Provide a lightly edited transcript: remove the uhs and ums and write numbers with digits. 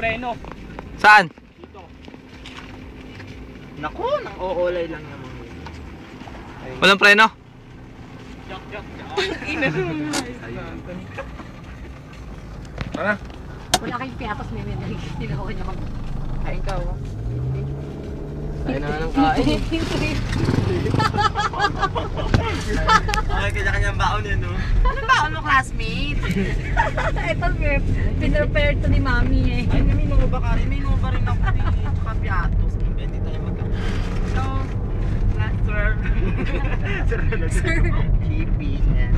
preno. Saan? Dito. Naku, nang oolay lang naman. Walang preno? Yak. Tara. Wala kayong piatos, may tinawag niya kami. Kain ka, oh. Kain na nga ng kain. Okay, kanya-kanyang baon yan, no? Ano ba ano, classmate? Ito, pinrepare to ni Mami eh. Ay, may nungo ba ka rin? May nungo ba rin ako di kapiatos. Hindi tayo magkakaroon. So, Sir. Sir. Sir. Chippy. Yan.